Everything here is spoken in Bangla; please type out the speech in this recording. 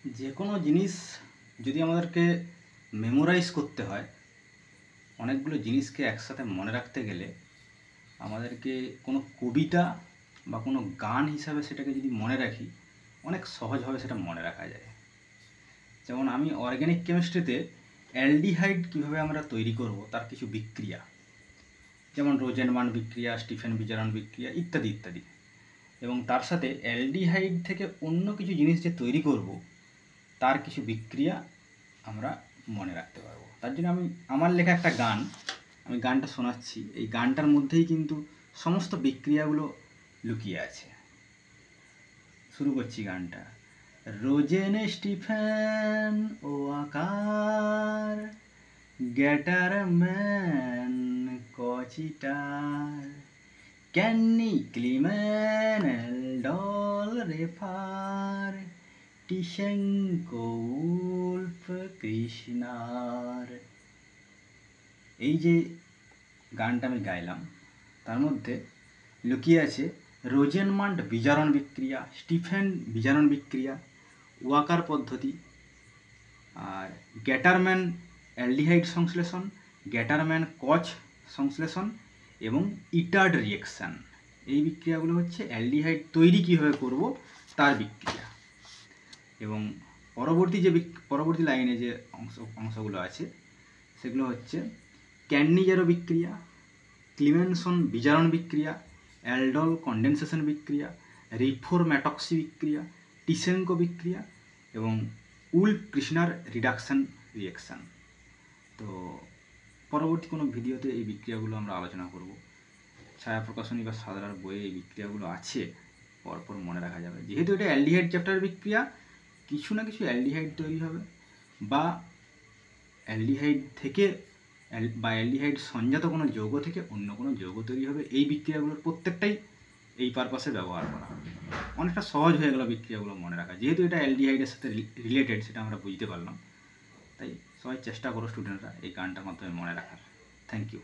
যে কোনো জিনিস যদি আমাদেরকে মেমোরাইজ করতে হয়, অনেকগুলো জিনিসকে একসাথে মনে রাখতে গেলে আমাদেরকে কোনো কবিতা বা কোনো গান হিসাবে সেটাকে যদি মনে রাখি, অনেক সহজভাবে সেটা মনে রাখা যায়। যেমন আমি অর্গ্যানিক কেমিস্ট্রিতে অ্যালডিহাইড কীভাবে আমরা তৈরি করব তার কিছু বিক্রিয়া, যেমন রোজেনবার্ন বিক্রিয়া, স্টিফেন বিজারন বিক্রিয়া ইত্যাদি ইত্যাদি, এবং তার সাথে অ্যালডিহাইড থেকে অন্য কিছু জিনিস যে তৈরি করব তার কিছু বিক্রিয়া আমরা মনে রাখতে পারবো। তার জন্য আমি আমার লেখা একটা গান, আমি গানটা শোনাচ্ছি। এই গানটার মধ্যেই কিন্তু সমস্ত বিক্রিয়াগুলো লুকিয়ে আছে। শুরু করছি গানটা। রোজেন স্টিফেন ও আকার, গ্যাটারম্যান কচিটার, ক্যান্নি ক্লিমেন এলডল রেফার, টিশেঙ্কো উল্ফ কৃষ্ণার। এই যে গানটা আমি গাইলাম তার মধ্যে লুকিয়ে আছে রোজেনবার্ন বিজারণ বিক্রিয়া, স্টিফেন বিজারণ বিক্রিয়া, ওয়াকার পদ্ধতি, আর গ্যাটারম্যান অ্যালডিহাইড সংশ্লেষণ, গ্যাটারম্যান কচ সংশ্লেষণ এবং ইটার্ড রিয়েকশান। এই বিক্রিয়াগুলো হচ্ছে অ্যালডিহাইড তৈরি কীভাবে করব তার বিক্রিয়া। এবং পরবর্তী লাইনে যে অংশগুলো আছে সেগুলো হচ্ছে ক্যান্নিজারো বিক্রিয়া, ক্লিমেনসন বিজারণ বিক্রিয়া, অ্যালডল কন্ডেনসেশন বিক্রিয়া, রিফোরম্যাটক্সি বিক্রিয়া, টিশেঙ্কো বিক্রিয়া এবং উল্ফ কৃষ্ণার রিডাকশান রিয়েকশান। তো পরবর্তী কোনো ভিডিওতে এই বিক্রিয়াগুলো আমরা আলোচনা করব। ছায়া প্রকাশনী বা সাধারণ বইয়ে এই বিক্রিয়াগুলো আছে, পরপর মনে রাখা যাবে। যেহেতু এটা অ্যালডিহাইড চ্যাপ্টার বিক্রিয়া, কিছু না কিছু অ্যালডিহাইড তৈরি হবে বা অ্যালডিহাইড থেকে বা অ্যালডিহাইড সংজাত কোনো যৌগ থেকে অন্য কোনো যৌগ তৈরি হবে। এই বিক্রিয়াগুলোর প্রত্যেকটাই এই পারপাসে ব্যবহার করা হবে। অনেকটা সহজ হয়ে গেল বিক্রিয়াগুলো মনে রাখা, যেহেতু এটা অ্যালডিহাইডের সাথে রিলেটেড সেটা আমরা বুঝতে পারলাম। তাই সবাই চেষ্টা করো স্টুডেন্টরা এই গানটার মাধ্যমে মনে রাখার। Thank you.